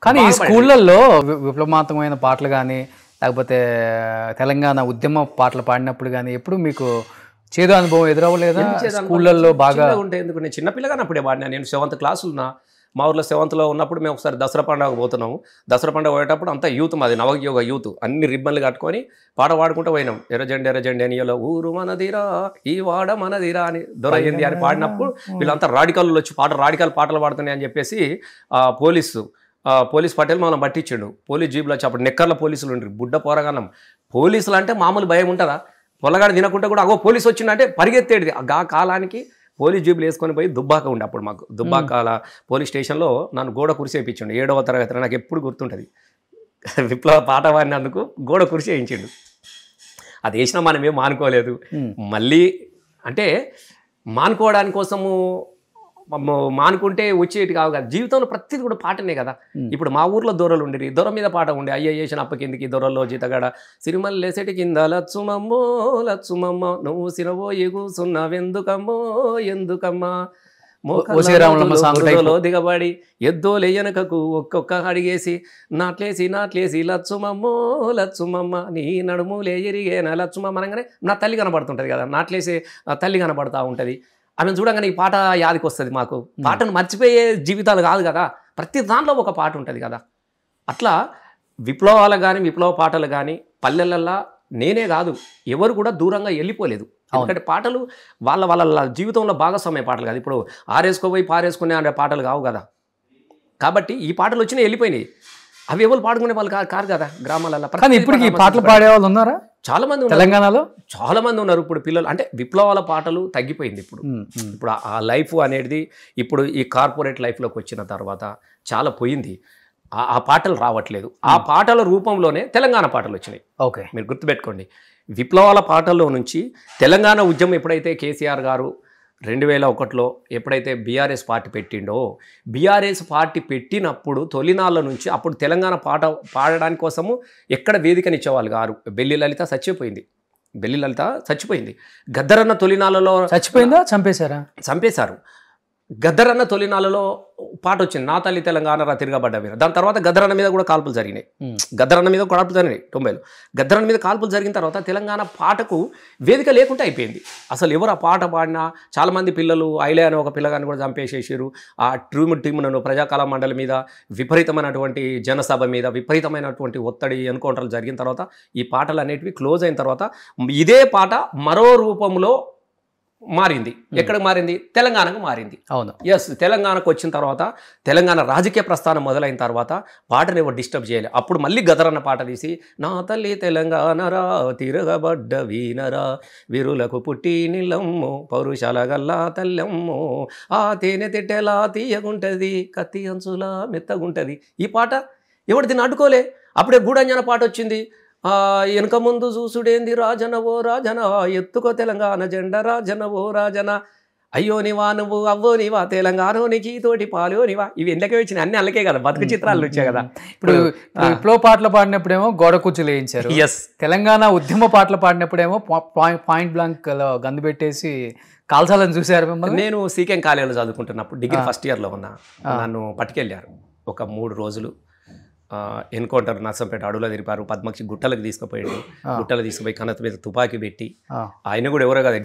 కానీ ఈ స్కూళ్ళల్లో విప్లవాత్మకమైన పాటలు కానీ లేకపోతే తెలంగాణ ఉద్యమ పాటలు పాడినప్పుడు కానీ ఎప్పుడు మీకు చేదు అనుభవం ఎదురవ్వలేదా? స్కూళ్ళల్లో బాగా ఉంటే ఎందుకు, నేను చిన్నపిల్లగానే అప్పుడే పాడినా. నేను 7th క్లాస్ ఉన్నా. మా ఊర్లో 7th ఉన్నప్పుడు మేము ఒకసారి దసరా పండుగ పోతున్నాము. దసరా పండుగ పోయేటప్పుడు అంతా యూత్, మాది నవయోగ యూత్, అన్ని రిబ్బన్లు కట్టుకొని పాట పాడుకుంటూ పోయినాం. ఎర్రజెండి అనియలో ఊరు మనదిరా ఈ వాడ మనదిరా అని దొరయింది అని పాడినప్పుడు వీళ్ళంతా రాడికల్ వచ్చి రాడికల్ పాటలు పాడుతున్నాయి అని చెప్పేసి పోలీస్ పటేల్ మనం పట్టించాడు. పోలీస్ జీబులో వచ్చి అప్పుడు నెక్కర్ల పోలీసులు ఉండ్రి, బుడ్డ పోరగానం. పోలీసులు అంటే మామూలు భయం ఉంటుందా? పొలగాడు తినకుంటే కూడా అగో పోలీసు వచ్చిందంటే పరిగెత్తేది. ఆ కాలానికి పోలీస్ జీబులు వేసుకొని పోయి దుబ్బాక ఉండే అప్పుడు మాకు. దుబ్బాకాల పోలీస్ స్టేషన్లో నన్ను గోడ కురిసి వేయించిండు 7వ తరగతి. నాకు ఎప్పుడు గుర్తుంటుంది. విప్లవ పాట పాడినందుకు గోడ కురిసి వేయించిండు. అది వేసినా మనం ఏం మానుకోలేదు. మళ్ళీ అంటే మానుకోవడానికి కోసము మానుకుంటే వచ్చేటి కావు కదా. జీవితంలో ప్రతిది కూడా పాటనే కదా. ఇప్పుడు మా ఊర్లో దొరలు ఉండేవి, దొర మీద పాట ఉండే. అయ్య వేసిన అప్ప కిందికి దొరల్లో జీతగాడ సిరిమల్లెసెటి కింద లచ్చుమమ్మో లచ్చుమమ్మ నువ్వు సినబోయి కూసున్నావెందుకమ్మో ఎందుకమ్మా మోకలో దిగబడి ఎద్దోలెయ్యనకకు ఒక్కొక్క అడిగేసి నాట్లేసి లచ్చుమమ్మో లచ్చుమమ్మ నీ నడుములే ఎరిగేనా లచ్చుమమ్మ అనగానే నా తల్లి కనబడుతుంటుంది కదా. నాట్లేసే తల్లి కనబడతా ఉంటుంది. ఆమె చూడగానే ఈ పాట యాదికి వస్తుంది మాకు. పాటను మర్చిపోయే జీవితాలు కాదు కదా, ప్రతి దాంట్లో ఒక పాట ఉంటుంది కదా. అట్లా విప్లవాలు కానీ విప్లవ పాటలు కానీ పల్లెలల్లా నేనే కాదు ఎవరు కూడా దూరంగా వెళ్ళిపోలేదు. ఎందుకంటే పాటలు వాళ్ళ జీవితంలో భాగస్వామ్య పాటలు కాదు. ఇప్పుడు ఆరేసుకోపోయి పారేసుకునే అనే పాటలు కావు కదా. కాబట్టి ఈ పాటలు వచ్చినాయి వెళ్ళిపోయినాయి. అవి ఎవరు పాడుకునే వాళ్ళు కారు కదా గ్రామాలలో. ఇప్పుడు ఈ పాటలు పాడేవాళ్ళు ఉన్నారా? చాలా మంది తెలంగాణలో చాలా మంది ఉన్నారు. ఇప్పుడు పిల్లలు అంటే విప్లవాల పాటలు తగ్గిపోయింది. ఇప్పుడు ఆ లైఫ్ అనేది ఇప్పుడు ఈ కార్పొరేట్ లైఫ్లోకి వచ్చిన తర్వాత చాలా పోయింది. ఆ పాటలు రావట్లేదు. ఆ పాటల రూపంలోనే తెలంగాణ పాటలు వచ్చినాయి. ఓకే, మీరు గుర్తుపెట్టుకోండి. విప్లవాల పాటల్లో నుంచి తెలంగాణ ఉద్యమం ఎప్పుడైతే కేసీఆర్ గారు 2001లో ఎప్పుడైతే బీఆర్ఎస్ పార్టీ పెట్టిండో, బీఆర్ఎస్ పార్టీ పెట్టినప్పుడు తొలినాళ్ళ నుంచి అప్పుడు తెలంగాణ పాట పాడడానికి కోసము ఎక్కడ వేదికనిచ్చేవాళ్ళు గారు. బెల్లి లలిత చచ్చిపోయింది. గద్దరన్న తొలినాళ్ళలో చచ్చిపోయిందా చంపేశారు. గద్దరన్న తొలినాళ్ళలో పాట వచ్చింది, నా తల్లి తెలంగాణ రా తిరగబడ్డ మీద. దాని తర్వాత గద్దరన్న మీద కూడా కాల్పులు జరిగినాయి. 90లో గద్దరన్న మీద కాల్పులు జరిగిన తర్వాత తెలంగాణ పాటకు వేదిక లేకుండా అయిపోయింది. అసలు ఎవరు ఆ పాట పాడినా చాలామంది పిల్లలు ఐలే అని ఒక పిల్లగాన్ని కూడా చంపేసేసారు. ఆ టీమును ప్రజాకాల మండలి మీద విపరీతమైనటువంటి జనసభ మీద విపరీతమైనటువంటి ఒత్తిడి ఎన్కౌంటర్లు జరిగిన తర్వాత ఈ పాటలు అనేటివి క్లోజ్ అయిన తర్వాత ఇదే పాట మరో రూపంలో మారింది. ఎక్కడికి మారింది? తెలంగాణకు మారింది. అవును, ఎస్. తెలంగాణకు వచ్చిన తర్వాత తెలంగాణ రాజకీయ ప్రస్థానం మొదలైన తర్వాత పాటను ఎవరు డిస్టర్బ్ చేయాలి. అప్పుడు మళ్ళీ గదరన్న పాట తీసి నా తల్లి తెలంగాణరా తిరగబడ్డ వీనరా వీరులకు పుట్టి నిలమ్మో పౌరుషాల గల్లా తల్లమ్మో ఆ తేనె తిట్టెలా తీయగుంటది కత్తి అంచులా మెత్తగుంటది. ఈ పాట ఎవరు దీన్ని అడ్డుకోలే. అప్పుడే గూడంజన పాట వచ్చింది. వెనక ముందు చూసుడేంది రాజన ఓ రాజన ఎత్తుకో తెలంగాణ జెండ రాజన ఓ రాజన అయ్యో నివా నువ్వు అవ్వో నివా తెలంగాణోనికి తోటి పాలో నివా. ఇవి ఎందుకే వచ్చినాయి? అన్ని అల్లకే కదా, బతుకు చిత్రాలు వచ్చాయి కదా. ఇప్పుడు విప్లవ పాటలు పాడినప్పుడేమో గోడ కూర్చులు వేయించారు. ఎస్. తెలంగాణ ఉద్యమ పాటలు పాడినప్పుడేమో పాయింట్ బ్లాంక్ గన్ను పెట్టేసి కాల్చాలని చూశారు మిమ్మల్ని. నేను సీకెం కాలేజీలో చదువుకుంటున్నప్పుడు డిగ్రీ ఫస్ట్ ఇయర్లో ఉన్నా. నన్ను పట్టుకెళ్ళారు ఒక 3 రోజులు. ఎన్కౌంటర్ నర్సంపేట అడవులో తిరిపారు. పద్మక్షి గుట్టలకు తీసుకుపోయాడు. గుట్టలు తీసుకుపోయి కన్నత మీద తుపాకీ పెట్టి, ఆయన కూడా ఎవరో కదా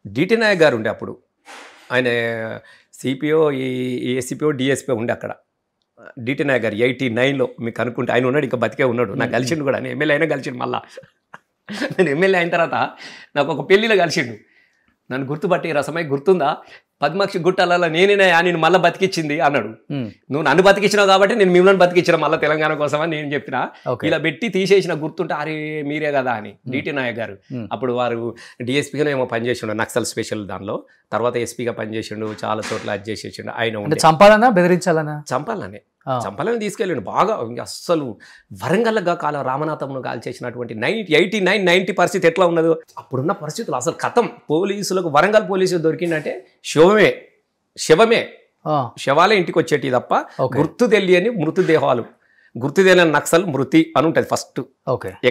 డిటి నాయక్ గారు ఉండే అప్పుడు. ఆయన సిపిఓ ఏసీపీఓ డిఎస్పీ ఉండే అక్కడ. డిటి నాయక్ గారు 89లో మీకు అనుకుంటే ఆయన ఉన్నాడు, ఇంకా బతికే ఉన్నాడు. నాకు కలిసిండు కూడా. నేను ఎమ్మెల్యే అయినా కలిసిండు. మళ్ళా నేను ఎమ్మెల్యే అయిన తర్వాత నాకు ఒక పెళ్లిలో కలిసిండు. నన్ను గుర్తుపట్టి రసమై గుర్తుందా పద్మాక్షి గుట్టలలో నేనేనా నేను మళ్ళీ బతికిచ్చింది అన్నాడు. నువ్వు నన్ను బతికించినావు కాబట్టి నేను మిమ్మల్ని బతికించిన మళ్ళీ తెలంగాణ కోసం అని నేను చెప్పిన. ఇలా పెట్టి తీసేసిన గుర్తుంటే అరే మీరే కదా అని. డిటి నాయక్ గారు అప్పుడు వారు డిఎస్పీగా ఏమో పనిచేసిండు నక్సల్ స్పెషల్ దానిలో. తర్వాత ఎస్పీగా పనిచేసిండు. చాలా చోట్ల అది చేసేసిండు. ఆయన చంపాలన్నా బెదిరించాలన్నా చంపాలని తీసుకెళ్ళండు బాగా. అస్సలు వరంగల్గా కాలం రామనాథంను కాల్చేసినటువంటి 89-90 పరిస్థితి ఎట్లా ఉన్నదో అప్పుడున్న పరిస్థితులు అసలు కథం. పోలీసులకు వరంగల్ పోలీసులు దొరికిందంటే శవమే శవాలే ఇంటికి వచ్చేటి తప్ప గుర్తు తెలియని మృతదేహాలు. గుర్తు తెలియని నక్సల్ మృతి అని ఉంటుంది ఫస్ట్.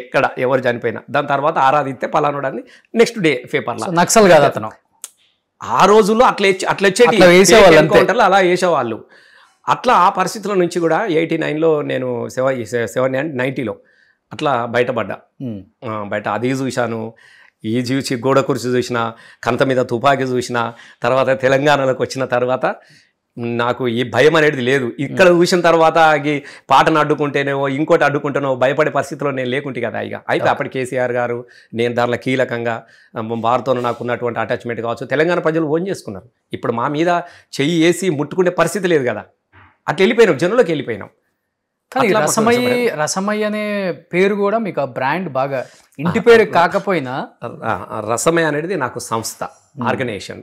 ఎక్కడ ఎవరు చనిపోయినా దాని తర్వాత ఆరాధిస్తే పలానోడని నెక్స్ట్ డే పేపర్లో నక్సల్ కాదు అతను. ఆ రోజుల్లో అట్లా వచ్చేటి అలా వేసేవాళ్ళు. అట్లా ఆ పరిస్థితుల నుంచి కూడా 89లో నేను 90లో అట్లా బయటపడ్డా. బయట అది చూశాను, ఈ చూసి గోడ కుర్చీ చూసిన, కంత మీద తుపాకీ చూసిన, తర్వాత తెలంగాణలోకి వచ్చిన తర్వాత నాకు ఈ భయం అనేది లేదు. ఇక్కడ చూసిన తర్వాత ఈ పాటను అడ్డుకుంటేనేవో ఇంకోటి అడ్డుకుంటేనో భయపడే పరిస్థితిలో నేను లేకుంటే కదా ఇక అయితే అప్పటి కేసీఆర్ గారు నేను దానిలో కీలకంగా వారితో నాకు ఉన్నటువంటి అటాచ్మెంట్ కావచ్చు, తెలంగాణ ప్రజలు ఓన్ చేసుకున్నారు. ఇప్పుడు మా మీద చెయ్యి వేసి ముట్టుకునే పరిస్థితి లేదు కదా, అట్లా వెళ్ళిపోయినాం, జనంలోకి వెళ్ళిపోయినాం. కానీ రసమయ్య అనే పేరు కూడా మీకు ఆ బ్రాండ్ బాగా ఇంటి పేరు కాకపోయినా, రసమయ్య అనేది నాకు సంస్థ, ఆర్గనైజేషన్.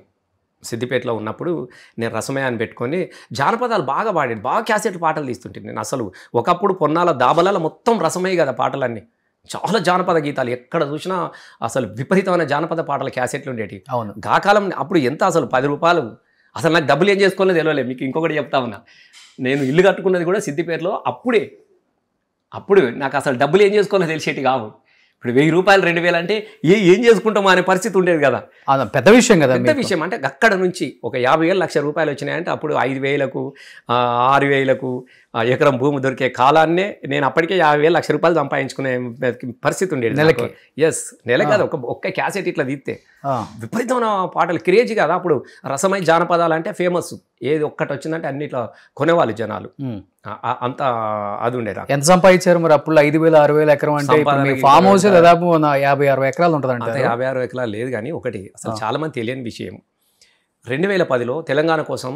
సిద్దిపేటలో ఉన్నప్పుడు నేను రసమయ్య అని పెట్టుకొని జానపదాలు బాగా పాడేది, బాగా క్యాసెట్ పాటలు తీస్తుంటాను నేను. అసలు ఒకప్పుడు పొన్నాల దాబలాల మొత్తం రసమయ్య కదా పాటలన్నీ, చాలా జానపద గీతాలు ఎక్కడ చూసినా అసలు విపరీతమైన జానపద పాటల క్యాసెట్లు ఉండేవి. అవును, ఆ కాలం అప్పుడు ఎంత అసలు 10 రూపాయలు, అసలు నాకు డబ్బులు ఏం చేసుకోవాలో తెలియలేదు. మీకు ఇంకొకటి చెప్తా ఉన్నా, నేను ఇల్లు కట్టుకున్నది కూడా సిద్దిపేటలో అప్పుడు నాకు అసలు డబ్బులు ఏం చేసుకోవాలో తెలిసేటి కావు. ఇప్పుడు 1000 రూపాయలు 2000 అంటే ఏం చేసుకుంటామో అనే పరిస్థితి ఉండేది కదా, పెద్ద విషయం కదా. పెద్ద విషయం అంటే అక్కడ నుంచి ఒక 50,000 లక్ష రూపాయలు వచ్చినాయంటే అప్పుడు 5,000కు 6,000కు ఎకరం భూమి దొరికే కాలాన్నే నేను అప్పటికే 50,000 లక్ష రూపాయలు సంపాదించుకునే పరిస్థితి ఉండేది నెలకి. నెల కాదు, ఒక్క క్యాసెట్ ఇట్లా తీస్తే విపరీతమైన పాటలు క్రేజీ కదా అప్పుడు. రసమయ్య జానపదాలు అంటే ఫేమస్, ఏది ఒక్కటి వచ్చిందంటే అన్నిట్లో కొనేవాళ్ళు జనాలు, అంత అది ఉండేది. ఎంత సంపాదించారు మరి అప్పుడు? 5,000 6,000 ఎకరం అంటే ఫామ్ హౌస్ దాదాపు 50-60 ఎకరాలు ఉంటుందంటే. 50-60 ఎకరాలు లేదు కానీ ఒకటి అసలు చాలా మంది తెలియని విషయం, 2010లో తెలంగాణ కోసం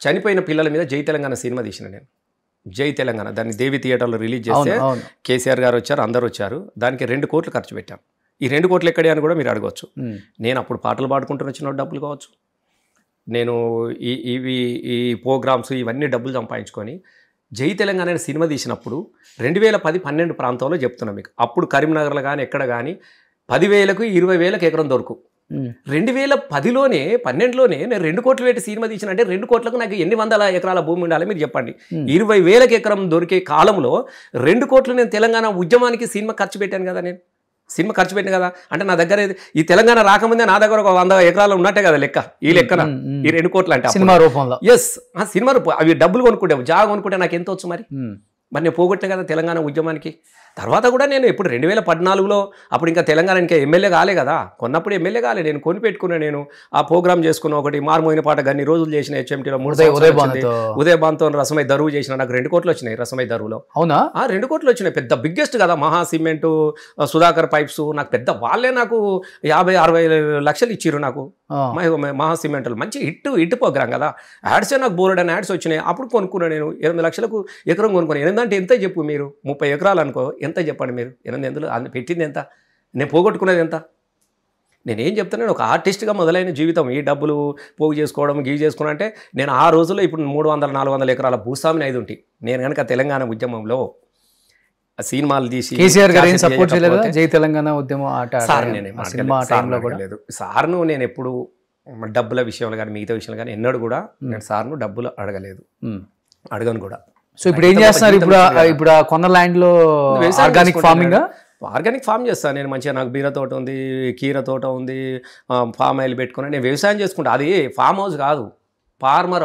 చనిపోయిన పిల్లల మీద జై తెలంగాణ సినిమా తీసిన నేను. జై తెలంగాణ దాన్ని దేవి థియేటర్లో రిలీజ్ చేస్తే కేసీఆర్ గారు వచ్చారు, అందరూ వచ్చారు. దానికి 2 కోట్లు ఖర్చు పెట్టాం. ఈ 2 కోట్లు ఎక్కడే అని కూడా మీరు అడగవచ్చు. నేను అప్పుడు పాటలు పాడుకుంటూ వచ్చిన డబ్బులు కావచ్చు, నేను ఈ ప్రోగ్రామ్స్ ఇవన్నీ డబ్బులు సంపాదించుకొని జై తెలంగాణ అనే సినిమా తీసినప్పుడు 2010-12 ప్రాంతంలో చెప్తున్నాం మీకు. అప్పుడు కరీంనగర్లో కానీ ఎక్కడ కానీ 10,000కు 20,000కు ఎకరం దొరుకు. 2010లోనే 12లోనే నేను 2 కోట్లు పెట్టి సినిమా తీసిన అంటే 2 కోట్లకు నాకు ఎన్ని వందల ఎకరాల భూమి ఉండాలి మీరు చెప్పండి. 20,000కి ఎకరం దొరికే కాలంలో 2 కోట్లు నేను తెలంగాణ ఉద్యమానికి సినిమా ఖర్చు పెట్టాను కదా. నేను సినిమా ఖర్చు పెట్టాను కదా అంటే నా దగ్గర ఈ తెలంగాణ రాకముందే నా దగ్గర ఒక 100 ఎకరాలు ఉన్నట్టే కదా లెక్క. ఈ లెక్కన ఈ 2 కోట్లు అంటే సినిమా రూపంలో. ఆ సినిమా అవి డబ్బులు కొనుక్కుంటే జాగా కొనుక్కుంటే నాకు ఎంత వచ్చు మరి నేను పోగొట్టిన కదా తెలంగాణ ఉద్యమానికి. తర్వాత కూడా నేను ఎప్పుడు 2014లో అప్పుడు ఇంకా తెలంగాణ ఇంకా ఎమ్మెల్యే కాలే కదా, కొన్నప్పుడు ఎమ్మెల్యే కాలే, నేను కొని పెట్టుకున్నా. నేను ఆ ప్రోగ్రామ్ చేసుకున్న ఒకటి మారుమోయిన పాట గన్ని రోజులు చేసిన హెచ్ఎంటీలో 3 ఉదయబాన్తో రసమయ్య దరువు చేసిన, నాకు 2 కోట్లు వచ్చినాయి రసమయ్య దరువులో. అవునా? 2 కోట్లు వచ్చినాయి, పెద్ద బిగ్గెస్ట్ కదా. మహా సిమెంటు, సుధాకర్ పైప్స్, నాకు పెద్ద వాళ్ళే నాకు 50-60 లక్షలు ఇచ్చిర్రు నాకు మహా సిమెంట్లు. మంచి హిట్ ప్రోగ్రామ్ కదా. యాడ్సే నాకు బోర్డ్ అని యాడ్స్ వచ్చినాయి. అప్పుడు కొనుక్కున్నా నేను 8 లక్షలకు ఎకరం కొనుక్కున్నాను. 8 అంటే ఎంత చెప్పు మీరు, 30 ఎకరాలు అనుకో, ఎంత చెప్పండి మీరు. 8 ఎందులో పెట్టింది ఎంత, నేను పోగొట్టుకునేది ఎంత. నేనేం చెప్తాను, ఒక ఆర్టిస్ట్గా మొదలైన జీవితం ఈ డబ్బులు పోగు చేసుకోవడం గీ చేసుకోవడం అంటే నేను ఆ రోజుల్లో ఇప్పుడు 300-400 ఎకరాల భూస్వామిని అయి ఉంటే నేను కనుక తెలంగాణ ఉద్యమంలో సినిమాలు తీసి కేసీఆర్ గారు సపోర్ట్ చేయలేదు. జై తెలంగాణ ఉద్యమం సార్ను నేను ఎప్పుడు డబ్బుల విషయంలో కానీ మిగతా విషయంలో కానీ ఎన్నడూ కూడా నేను సార్ను డబ్బులు అడగలేదు, అడగను కూడా. సో ఇప్పుడు ఏం చేస్తున్నారు? ఇప్పుడు కొన్న ల్యాండ్ లో ఆర్గానిక్ ఫామ్ చేస్తాను నేను. మంచిగా నాకు బీర తోట ఉంది, కీర తోట ఉంది, ఫామ్ ఆయిల్ పెట్టుకుని నేను వ్యవసాయం చేసుకుంటా. అది ఫామ్ హౌస్ కాదు, ఫార్మర్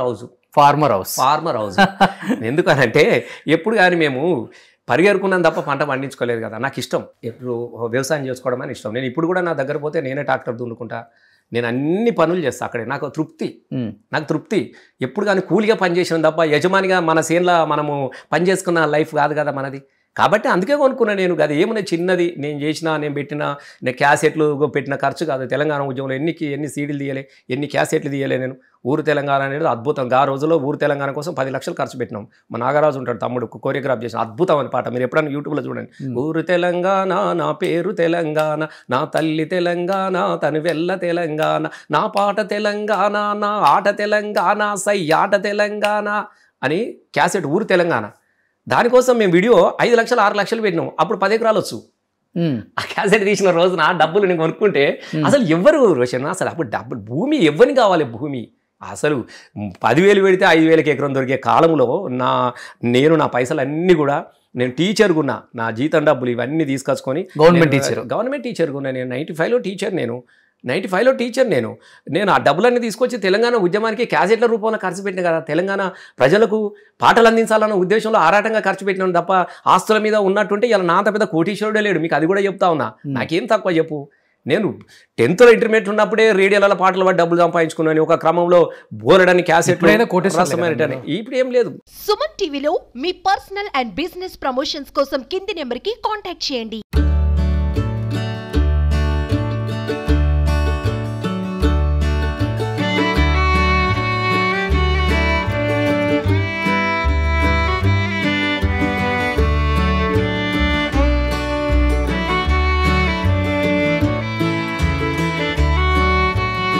హౌస్. ఎందుకనంటే ఎప్పుడు కానీ మేము పరిగెరుకున్నాను తప్ప పంట పండించుకోలేదు కదా. నాకు ఇష్టం ఎప్పుడు వ్యవసాయం చేసుకోవడం అని ఇష్టం. నేను ఇప్పుడు కూడా నా దగ్గర పోతే నేనే ట్రాక్టర్ దున్నుకుంటా, నేను అన్ని పనులు చేస్తాను అక్కడే. నాకు తృప్తి ఎప్పుడు కానీ కూలిగా పనిచేసిన తప్ప యజమానిగా మన సేన్లో మనము పని చేసుకున్న లైఫ్ కాదు కదా మనది. కాబట్టి అందుకే కొనుక్కున్నా నేను. అది ఏమన్నా చిన్నది నేను చేసినా, నేను పెట్టినా, నేను క్యాసెట్లు పెట్టిన ఖర్చు కాదు. తెలంగాణ ఉద్యమంలో ఎన్ని సీడీలు తీయలే, ఎన్ని క్యాసెట్లు తీయలే నేను. ఊరు తెలంగాణ అనేది అద్భుతం. ఆ రోజుల్లో ఊరు తెలంగాణ కోసం 10 లక్షలు ఖర్చు పెట్టినాం. మా నాగరాజు ఉంటాడు తమ్ముడు, కొరియోగ్రాఫ్ చేసిన అద్భుతం అని పాట మీరు ఎప్పుడైనా యూట్యూబ్లో చూడండి. ఊరు తెలంగాణ, నా పేరు తెలంగాణ, నా తల్లి తెలంగాణ, తను వెళ్ళ తెలంగాణ, నా పాట తెలంగాణ, నా ఆట తెలంగాణ, సై ఆట తెలంగాణ అని క్యాసెట్ ఊరు తెలంగాణ. దానికోసం మేము వీడియో 5 లక్షలు 6 లక్షలు పెట్టినాం. అప్పుడు 10 ఎకరాలు వచ్చు. ఆ క్యాసెట్ తీసిన రోజున డబ్బులు నేను కొనుక్కుంటే అసలు ఎవరు రోషన్, అసలు అప్పుడు డబ్బులు భూమి ఎవరిని కావాలి, భూమి అసలు 10,000 పెడితే 5,000కి ఎకరం దొరికే కాలంలో నేను నా పైసలు అన్నీ కూడా నేను టీచర్గున్నా, నా జీతం డబ్బులు ఇవన్నీ తీసుకొచ్చుకొని గవర్నమెంట్ టీచర్గున్నా. నేను 95లో టీచర్. నేను 95లో టీచర్ నేను ఆ డబ్బులన్నీ తీసుకొచ్చి తెలంగాణ ఉద్యమానికి క్యాసెట్ల రూపంలో ఖర్చు పెట్టిన కదా, తెలంగాణ ప్రజలకు పాటలు అందించాలన్న ఉద్దేశంలో ఆరాటంగా ఖర్చు పెట్టినాను తప్ప ఆస్తుల మీద ఉన్నట్టుంటే ఇలా నా అంత పెద్ద కోటీశ్వరుడే లేడు. మీకు అది కూడా చెప్తా ఉన్నా, నాకేం తక్కువ చెప్పు. నేను 10th ఇంటర్మీడియట్ ఉన్నప్పుడే రేడియోలలో పాటలు పడి డబ్బులు సంపాదించుకున్నాను. ఒక క్రమంలో బోలెడని క్యాసెట్ ఇప్పుడు ఏం లేదు. సుమన్ టీవీలో మీ పర్సనల్ అండ్ బిజినెస్ ప్రమోషన్స్ కోసం కింది నెంబర్కి కాంటాక్ట్ చేయండి.